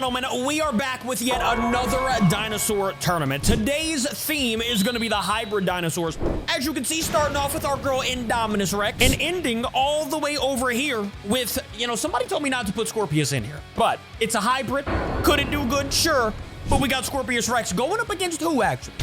gentlemen, we are back with yet another dinosaur tournament. Today's theme is going to be the hybrid dinosaurs. As you can see, starting off with our girl Indominus Rex and ending all the way over here with, somebody told me not to put Scorpius in here, but it's a hybrid. Could it do good? Sure. But we got Scorpius Rex going up against who, actually?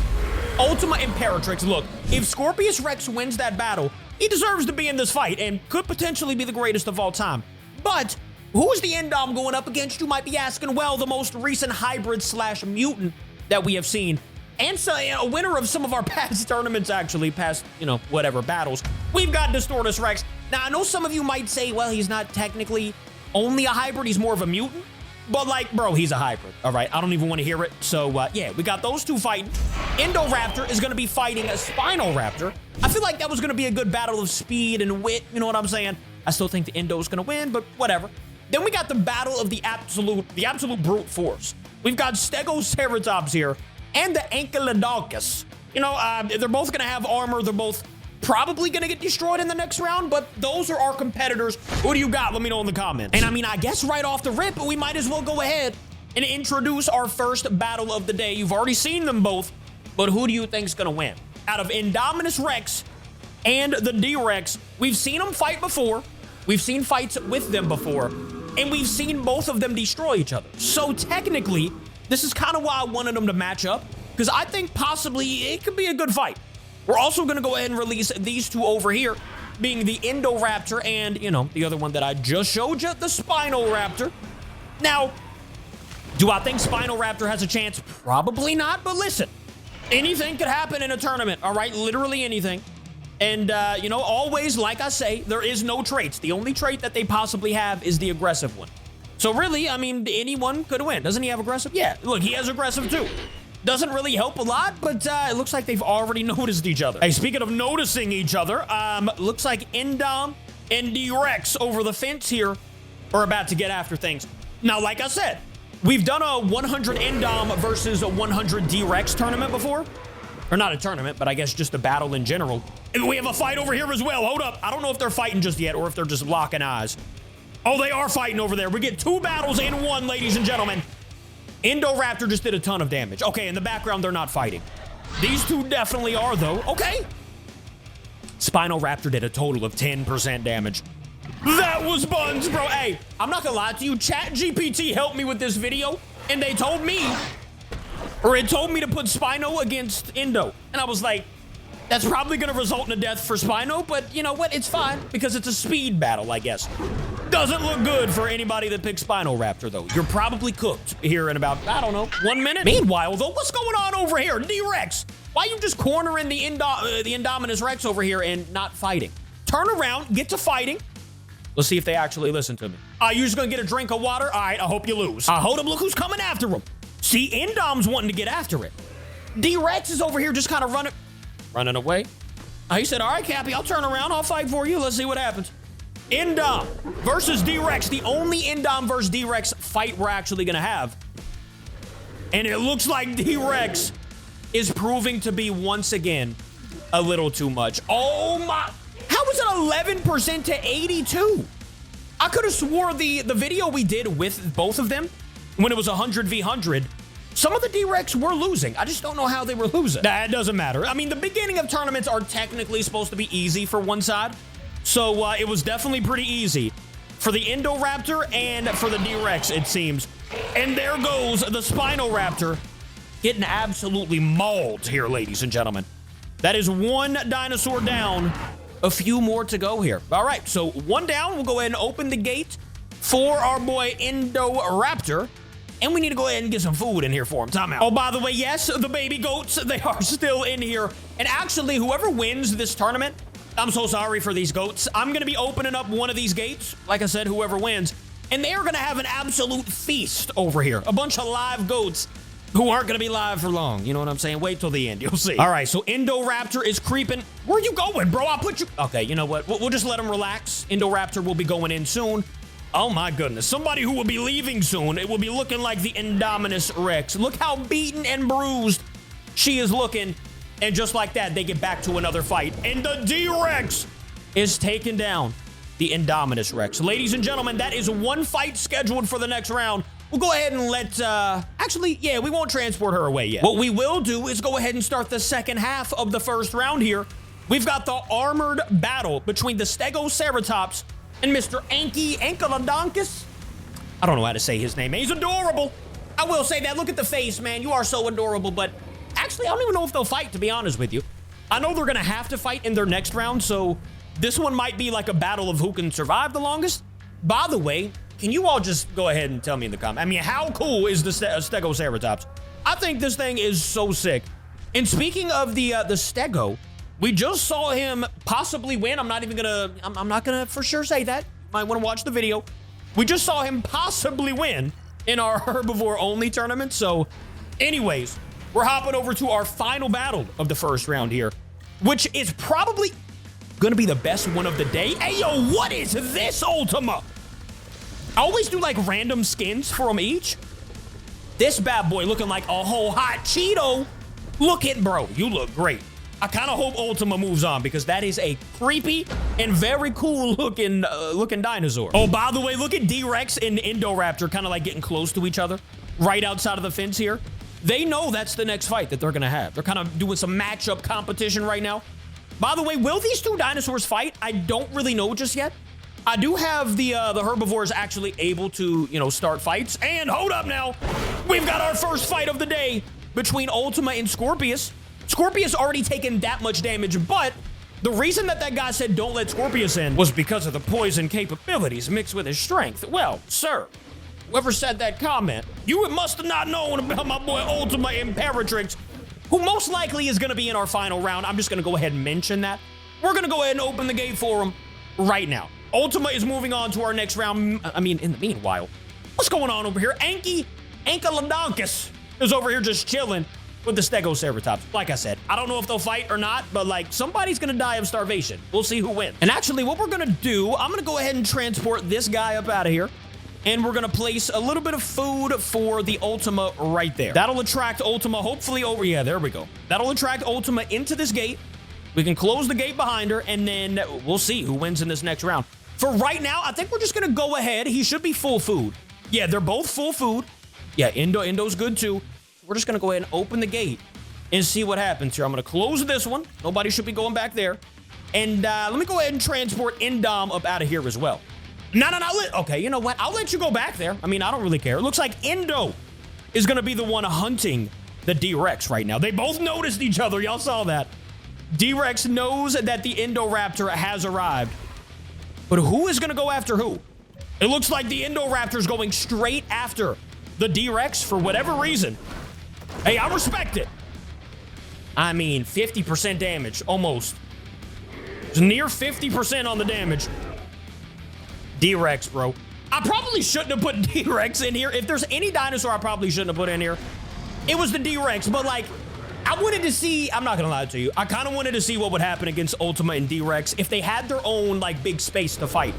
Ultima Imperatrix. Look, if Scorpius Rex wins that battle, he deserves to be in this fight and could potentially be the greatest of all time. But who's the Indom going up against? You might be asking. Well, the most recent hybrid / mutant that we have seen. And so, a winner of some of our past tournaments, actually, past, whatever battles. We've got Dinosaur Rex. Now, I know some of you might say, well, he's not technically only a hybrid. He's more of a mutant. But, bro, he's a hybrid, all right? I don't even want to hear it. So, yeah, we got those two fighting. Indoraptor is going to be fighting a Spinoraptor. I feel like that was going to be a good battle of speed and wit. You know what I'm saying? I still think the Indo's going to win, but whatever. Then we got the battle of the absolute brute force. We've got Stegoseratops here and the Ankylodocus. They're both going to have armor. They're both probably going to get destroyed in the next round, but those are our competitors. Who do you got? Let me know in the comments. And I guess right off the rip, we might as well go ahead and introduce our first battle of the day. You've already seen them both, but who do you think's going to win? Out of Indominus Rex and the D-Rex, we've seen them fight before. We've seen fights with them before, and we've seen both of them destroy each other. So technically, this is kind of why I wanted them to match up, because I think possibly it could be a good fight. We're also going to go ahead and release these two over here, being the Indoraptor and, the other one that I just showed you, the Spinoraptor. Now, do I think Spinoraptor has a chance? Probably not, but listen, anything could happen in a tournament, all right? Literally anything. And, always, like I say, there is no traits. The only trait that they possibly have is the aggressive one. So really, anyone could win. Doesn't he have aggressive? Yeah, look, he has aggressive too. Doesn't really help a lot, but it looks like they've already noticed each other. Hey, speaking of noticing each other, looks like Indom and D-Rex over the fence here are about to get after things. Now, like I said, we've done a 100 Indom versus a 100 D-Rex tournament before. Or not a tournament, but I guess just a battle in general. And we have a fight over here as well. Hold up. I don't know if they're fighting just yet or if they're just locking eyes. Oh, they are fighting over there. We get two battles in one, ladies and gentlemen. Indoraptor just did a ton of damage. Okay, in the background, they're not fighting. These two definitely are, though. Okay. Spinoraptor did a total of 10% damage. That was buns, bro. Hey, I'm not gonna lie to you. ChatGPT helped me with this video, and they told me, or it told me to put Spino against Indo. And I was like, that's probably gonna result in a death for Spino, but you know what? It's fine, because it's a speed battle, I guess. Doesn't look good for anybody that picks Spinoraptor, though. You're probably cooked here in about, 1 minute. Meanwhile, though, what's going on over here? D-Rex, why are you just cornering the Indominus Rex over here and not fighting? Turn around, get to fighting. Let's see if they actually listen to me. You're just gonna get a drink of water? All right, I hope you lose. Hold up, look who's coming after him. See, Indom's wanting to get after it. D-Rex is over here just kind of running away. He said, all right, Capi, I'll turn around. I'll fight for you. Let's see what happens. Indom versus D-Rex, the only Indom versus D-Rex fight we're actually going to have. And it looks like D-Rex is proving to be, once again, a little too much. Oh, my. How was it 11% to 82? I could have swore the video we did with both of them, when it was 100 v 100, some of the D-Rex were losing. I just don't know how they were losing. That doesn't matter. The beginning of tournaments are technically supposed to be easy for one side. So it was definitely pretty easy for the Indoraptor and for the D-Rex, it seems. And there goes the Spinoraptor getting absolutely mauled here, ladies and gentlemen. That is one dinosaur down. A few more to go here. All right, so one down. We'll go ahead and open the gate for our boy Indoraptor. And we need to go ahead and get some food in here for him. Time out. Oh, by the way, yes, the baby goats, they are still in here. And actually, whoever wins this tournament, I'm so sorry for these goats. I'm going to be opening up one of these gates. Like I said, whoever wins. And they are going to have an absolute feast over here. A bunch of live goats who aren't going to be live for long. You know what I'm saying? Wait till the end. You'll see. All right, so Indoraptor is creeping. Where are you going, bro? I'll put you... Okay, you know what? We'll just let him relax. Indoraptor will be going in soon. Oh, my goodness. Somebody who will be leaving soon. It will be looking like the Indominus Rex. Look how beaten and bruised she is looking. And just like that, they get back to another fight. And the D-Rex is taking down the Indominus Rex. Ladies and gentlemen, that is one fight scheduled for the next round. we'll go ahead and let, actually, yeah, we won't transport her away yet. What we will do is go ahead and start the second half of the first round here. We've got the armored battle between the Stegoseratops and Mr. Ankylodontus. I don't know how to say his name. He's adorable. I will say that. Look at the face, man. You are so adorable, but actually, I don't even know if they'll fight, to be honest with you. I know they're going to have to fight in their next round, so this one might be like a battle of who can survive the longest. By the way, can you all just go ahead and tell me in the comments? I mean, how cool is the Stegoseratops? I think this thing is so sick. And speaking of the Stego, we just saw him possibly win. I'm not gonna for sure say that. Might want to watch the video. We just saw him possibly win in our herbivore only tournament. So anyways, we're hopping over to our final battle of the first round here, which is probably gonna be the best one of the day. Hey, yo, what is this, Ultima? I always do like random skins for them each. This bad boy looking like a whole hot Cheeto. Look at, bro, you look great. I kind of hope Ultima moves on because that is a creepy and very cool looking dinosaur. Oh, by the way, look at D-Rex and Indoraptor kind of like getting close to each other right outside of the fence here. They know that's the next fight that they're going to have. They're kind of doing some matchup competition right now. By the way, will these two dinosaurs fight? I don't really know just yet. I do have the herbivores actually able to, you know, start fights. And hold up now. We've got our first fight of the day between Ultima and Scorpius. Scorpius already taken that much damage, but the reason that guy said don't let Scorpius in was because of the poison capabilities mixed with his strength. Well, sir, whoever said that comment, you must have not known about my boy Ultima Imperatrix, who most likely is going to be in our final round. I'm just going to go ahead and mention that. We're going to go ahead and open the gate for him right now. Ultima is moving on to our next round. I mean, in the meanwhile, what's going on over here? Ankylodontus is over here just chilling with the Stegoseratops. Like I said, I don't know if they'll fight or not, but like somebody's gonna die of starvation. We'll see who wins. And actually what we're gonna do, I'm gonna go ahead and transport this guy up out of here. And we're gonna place a little bit of food for the Ultima right there. That'll attract Ultima hopefully over. Yeah, there we go. That'll attract Ultima into this gate. We can close the gate behind her and then we'll see who wins in this next round. For right now, I think we're just gonna go ahead. He should be full food. Yeah, they're both full food. Yeah, Indo's good too. We're just gonna go ahead and open the gate and see what happens here. I'm gonna close this one. Nobody should be going back there. And let me go ahead and transport Indom up out of here as well. No. Okay, you know what? I'll let you go back there. I mean, I don't really care. It looks like Indo is gonna be the one hunting the D-Rex right now. They both noticed each other. Y'all saw that. D-Rex knows that the Indoraptor has arrived. But who is gonna go after who? It looks like the Indoraptor's going straight after the D-Rex for whatever reason. Hey, I respect it. I mean, 50% damage, almost. It's near 50% on the damage. D-Rex, bro. I probably shouldn't have put D-Rex in here. If there's any dinosaur I probably shouldn't have put in here, it was the D-Rex. But, like, I wanted to see, I'm not going to lie to you, I kind of wanted to see what would happen against Ultima and D-Rex if they had their own, like, big space to fight.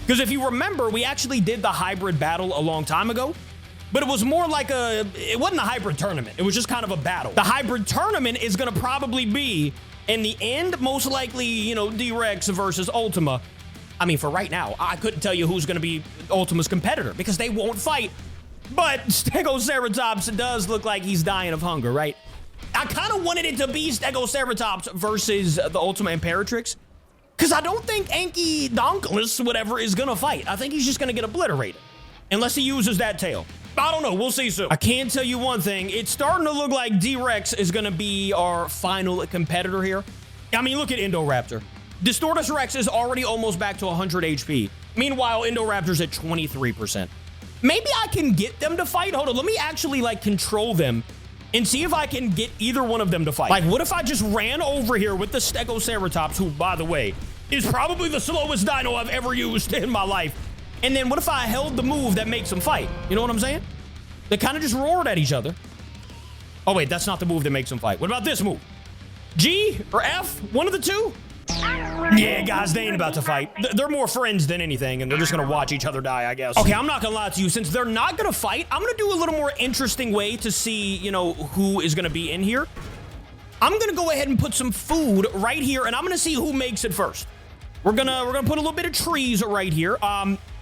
Because if you remember, we actually did the hybrid battle a long time ago. But it was more like it wasn't a hybrid tournament. It was just kind of a battle. The hybrid tournament is going to probably be, in the end, most likely, you know, D-Rex versus Ultima. I mean, for right now, I couldn't tell you who's going to be Ultima's competitor because they won't fight. But Stegoseratops does look like he's dying of hunger, right? I kind of wanted it to be Stegoseratops versus the Ultima Imperatrix because I don't think Ankylodontus, whatever, is going to fight. I think he's just going to get obliterated unless he uses that tail. I don't know. We'll see soon. I can tell you one thing. It's starting to look like D-Rex is going to be our final competitor here. I mean, look at Indoraptor. Distortus Rex is already almost back to 100 HP. Meanwhile, Indoraptor's at 23%. Maybe I can get them to fight. Hold on. Let me actually, like, control them and see if I can get either one of them to fight. Like, what if I just ran over here with the Stegoseratops, who, by the way, is probably the slowest dino I've ever used in my life. And then what if I held the move that makes them fight? You know what I'm saying? They kind of just roared at each other. Oh, wait, that's not the move that makes them fight. What about this move? G or F? One of the two? Yeah, guys, they ain't about to fight. They're more friends than anything, and they're just going to watch each other die, I guess. Okay, I'm not going to lie to you. Since they're not going to fight, I'm going to do a little more interesting way to see, you know, who is going to be in here. I'm going to go ahead and put some food right here, and I'm going to see who makes it first. We're gonna put a little bit of trees right here.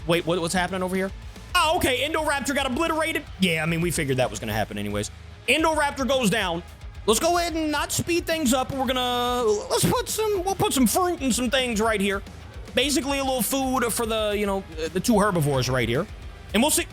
Wait, what's happening over here? Oh, okay. Indoraptor got obliterated. Yeah, I mean, we figured that was going to happen anyways. Indoraptor goes down. Let's go ahead and not speed things up. We'll put some fruit and some things right here. Basically a little food for the two herbivores right here. And we'll see.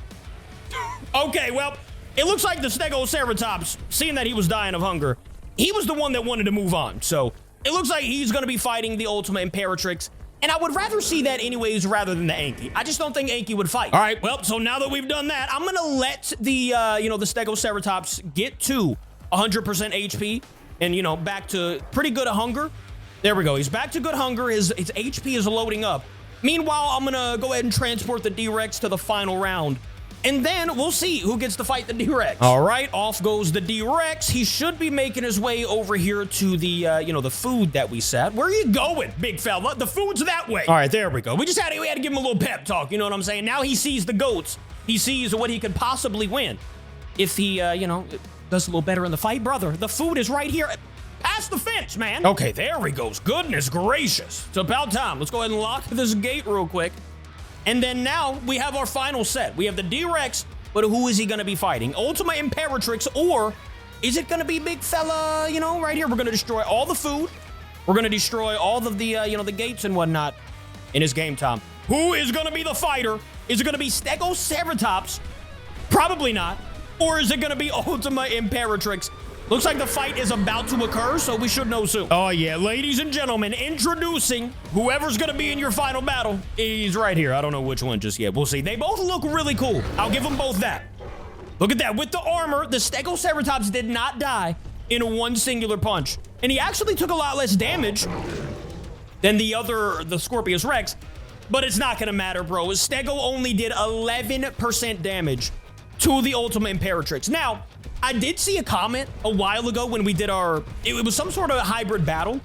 Okay, well, it looks like the Stegoseratops, seeing that he was dying of hunger, he was the one that wanted to move on. So it looks like he's going to be fighting the Ultima Imperatrix. And I would rather see that anyways rather than the Anki. I just don't think Anki would fight. All right, well, so now that we've done that, I'm going to let the Stegoseratops get to 100% HP and, back to pretty good hunger. There we go. He's back to good hunger. His HP is loading up. Meanwhile, I'm going to go ahead and transport the D-Rex to the final round. And then we'll see who gets to fight the D-Rex. All right, off goes the D-Rex. He should be making his way over here to the, the food that we set. Where are you going, big fella? The food's that way. All right, there we go. We had to give him a little pep talk, you know what I'm saying? Now he sees the goats. He sees what he could possibly win. If he, does a little better in the fight, brother. The food is right here. Past the fence, man. Okay, there he goes. Goodness gracious. It's about time. Let's go ahead and lock this gate real quick. And then now we have our final set. We have the D-Rex, but who is he going to be fighting? Ultima Imperatrix, or is it going to be big fella, right here? We're going to destroy all the food. We're going to destroy all of the, the gates and whatnot. And it's game time. Who is going to be the fighter? Is it going to be Stegoseratops? Probably not. Or is it going to be Ultima Imperatrix? Looks like the fight is about to occur, so we should know soon. Oh, yeah. Ladies and gentlemen, introducing whoever's going to be in your final battle. He's right here. I don't know which one just yet. We'll see. They both look really cool. I'll give them both that. Look at that. With the armor, the Stegoseratops did not die in one singular punch. And he actually took a lot less damage than the Scorpius Rex. But it's not going to matter, bro. Stego only did 11% damage to the Ultima Imperatrix. Now, I did see a comment a while ago when we did it was some sort of hybrid battle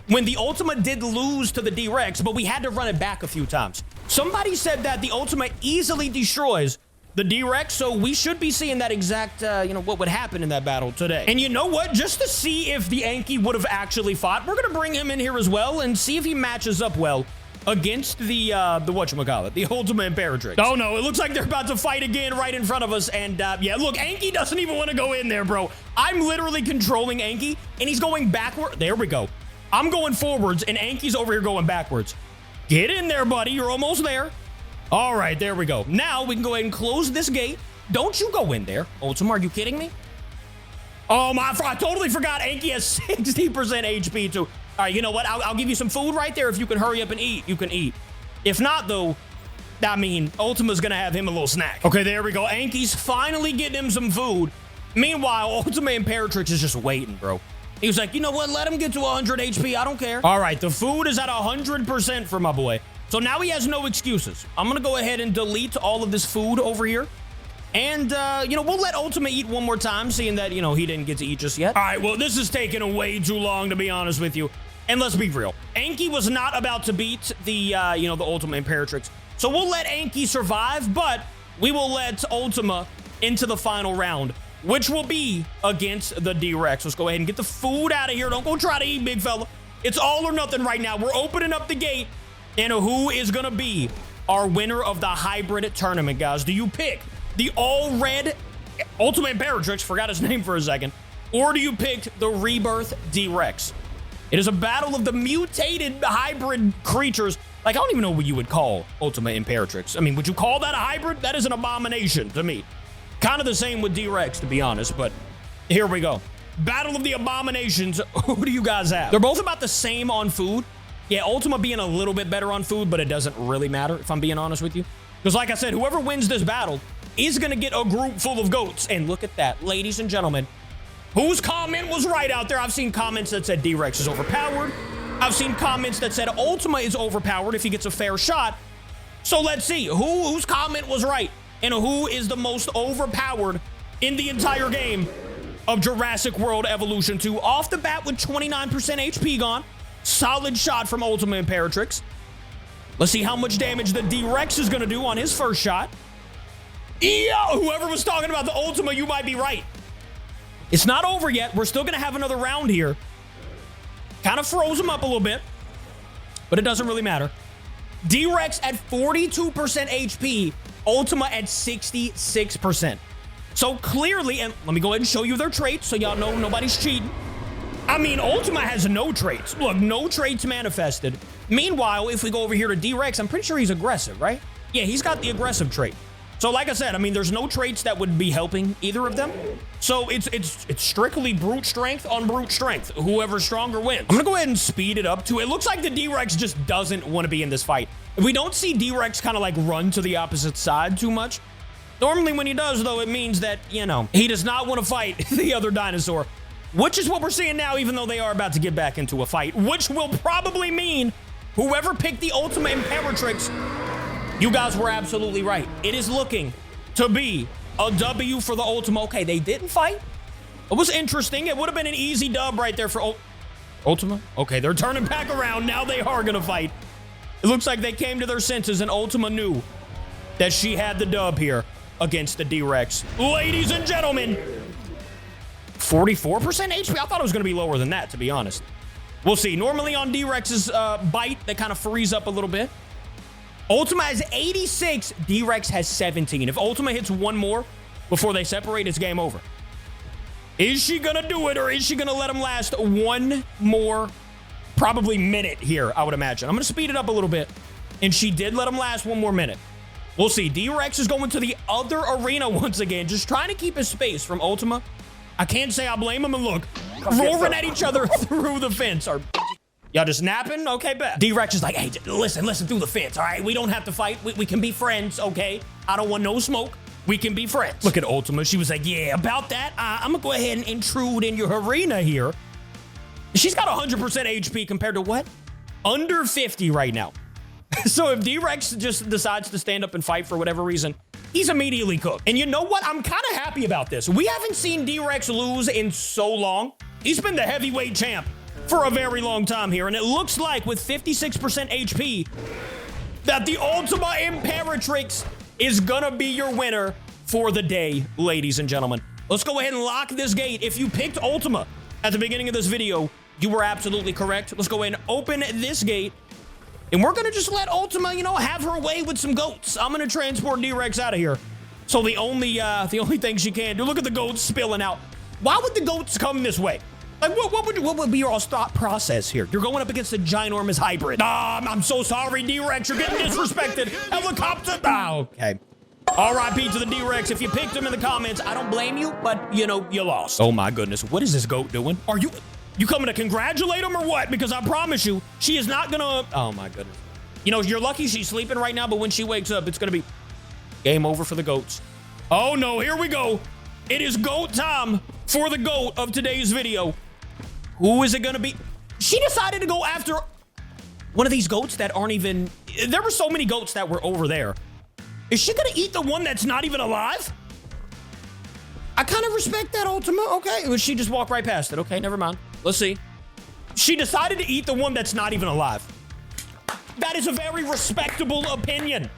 when the Ultima did lose to the D-Rex, but we had to run it back a few times. Somebody said that the Ultima easily destroys the D-Rex, so we should be seeing that exact, what would happen in that battle today. And you know what? Just to see if the Anki would have actually fought, we're going to bring him in here as well and see if he matches up well against the whatchamacallit, the Ultima Imperatrix. Oh no, it looks like they're about to fight again right in front of us. And yeah, look, Anki doesn't even want to go in there, bro. I'm literally controlling Anki, and he's going backward. There we go. I'm going forwards, and Anki's over here going backwards. Get in there, buddy. You're almost there. All right, there we go. Now we can go ahead and close this gate. Don't you go in there. Ultima, are you kidding me? Oh my, I totally forgot Anki has 60% HP too. All right, you know what? I'll give you some food right there. If you can hurry up and eat, you can eat. If not, though, I mean, Ultima's going to have him a little snack. Okay, there we go. Anki's finally getting him some food. Meanwhile, Ultima Imperatrix is just waiting, bro. He was like, you know what? Let him get to 100 HP. I don't care. All right, the food is at 100% for my boy. So now he has no excuses. I'm going to go ahead and delete all of this food over here. And, we'll let Ultima eat one more time, seeing that, he didn't get to eat just yet. All right, well, this is taking way too long, to be honest with you. And let's be real. Anki was not about to beat the Ultima Imperatrix. So we'll let Anki survive, but we will let Ultima into the final round, which will be against the D-Rex. Let's go ahead and get the food out of here. Don't go try to eat, big fella. It's all or nothing right now. We're opening up the gate. And who is going to be our winner of the hybrid tournament, guys? Do you pick the all-red Ultima Imperatrix, forgot his name for a second, or do you pick the Rebirth D-Rex? It is a battle of the mutated hybrid creatures. Like, I don't even know what you would call Ultima Imperatrix. I mean, would you call that a hybrid? That is an abomination to me. Kind of the same with D-Rex, to be honest, but here we go. Battle of the abominations. Who do you guys have? They're both about the same on food. Yeah, Ultima being a little bit better on food, but it doesn't really matter, if I'm being honest with you. Because like I said, whoever wins this battle is going to get a group full of goats. And look at that, ladies and gentlemen. Whose comment was right out there? I've seen comments that said D-Rex is overpowered. I've seen comments that said Ultima is overpowered if he gets a fair shot. So let's see whose comment was right and who is the most overpowered in the entire game of Jurassic World Evolution 2. Off the bat with 29% HP gone. Solid shot from Ultima Imperatrix. Let's see how much damage the D-Rex is going to do on his first shot. Yeah, whoever was talking about the Ultima, you might be right. It's not over yet. We're still going to have another round here. Kind of froze him up a little bit, but it doesn't really matter. D-Rex at 42% HP Ultima at 66%. So clearly, and let me go ahead and show you their traits so y'all know nobody's cheating. I mean, Ultima has no traits. Look, no traits manifested. Meanwhile, if we go over here to D-Rex, I'm pretty sure he's aggressive, right? Yeah, he's got the aggressive trait. So like I said, I mean, there's no traits that would be helping either of them. So it's strictly brute strength on brute strength. Whoever's stronger wins. I'm gonna go ahead and speed it up to, it looks like the D-Rex just doesn't want to be in this fight. We don't see D-Rex kind of like run to the opposite side too much. Normally when he does, though, it means that, you know, he does not want to fight the other dinosaur, which is what we're seeing now, even though they are about to get back into a fight, which will probably mean whoever picked the Ultima Imperatrix, you guys were absolutely right. It is looking to be a W for the Ultima. Okay, they didn't fight. It was interesting. It would have been an easy dub right there for Ultima. Okay, they're turning back around. Now they are going to fight. It looks like they came to their senses and Ultima knew that she had the dub here against the D-Rex. Ladies and gentlemen, 44% HP? I thought it was going to be lower than that, to be honest. We'll see. Normally on D-Rex's bite, they kind of freeze up a little bit. Ultima has 86, D-Rex has 17. If Ultima hits one more before they separate, it's game over. Is she going to do it, or is she going to let him last one more, probably minute here, I would imagine. I'm going to speed it up a little bit, and she did let him last one more minute. We'll see. D-Rex is going to the other arena once again, just trying to keep his space from Ultima. I can't say I blame him, and look, roaring at each other through the fence. Y'all just napping? Okay, bet. D-Rex is like, hey, listen through the fence, all right? We don't have to fight. We can be friends, okay? I don't want no smoke. We can be friends. Look at Ultima. She was like, yeah, about that, I'm going to go ahead and intrude in your arena here. She's got 100% HP compared to what? Under 50 right now. So if D-Rex just decides to stand up and fight for whatever reason, he's immediately cooked. And you know what? I'm kind of happy about this. We haven't seen D-Rex lose in so long. He's been the heavyweight champ for a very long time here. And it looks like with 56% HP, that the Ultima Imperatrix is gonna be your winner for the day, ladies and gentlemen. Let's go ahead and lock this gate. If you picked Ultima at the beginning of this video, you were absolutely correct. Let's go ahead and open this gate. And we're going to just let Ultima, you know, have her way with some goats. I'm going to transport D-Rex out of here. So the only thing she can do, look at the goats spilling out. Why would the goats come this way? Like, what would be your thought process here? You're going up against a ginormous hybrid. I'm so sorry, D-Rex. You're getting disrespected. Helicopter. Okay. RIP to the D-Rex. If you picked him in the comments, I don't blame you, but, you know, you lost. Oh, my goodness. What is this goat doing? Are you coming to congratulate him or what? Because I promise you, she is not gonna... Oh, my goodness. You know, you're lucky she's sleeping right now, but when she wakes up, it's gonna be game over for the goats. Oh, no. Here we go. It is goat time for the goat of today's video. Who is it gonna be? She decided to go after one of these goats that aren't even... There were so many goats that were over there. Is she gonna eat the one that's not even alive? I kind of respect that, Ultima. Okay. Or she just walked right past it. Okay, never mind. Let's see. She decided to eat the one that's not even alive. That is a very respectable opinion.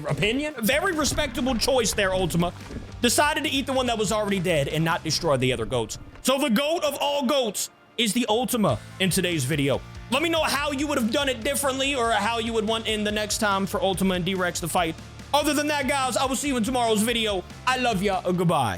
Opinion? Very respectable choice there, Ultima. Decided to eat the one that was already dead and not destroy the other goats. So the goat of all goats is the Ultima in today's video. Let me know how you would have done it differently or how you would want in the next time for Ultima and D-Rex to fight. Other than that, guys, I will see you in tomorrow's video. I love ya. Goodbye.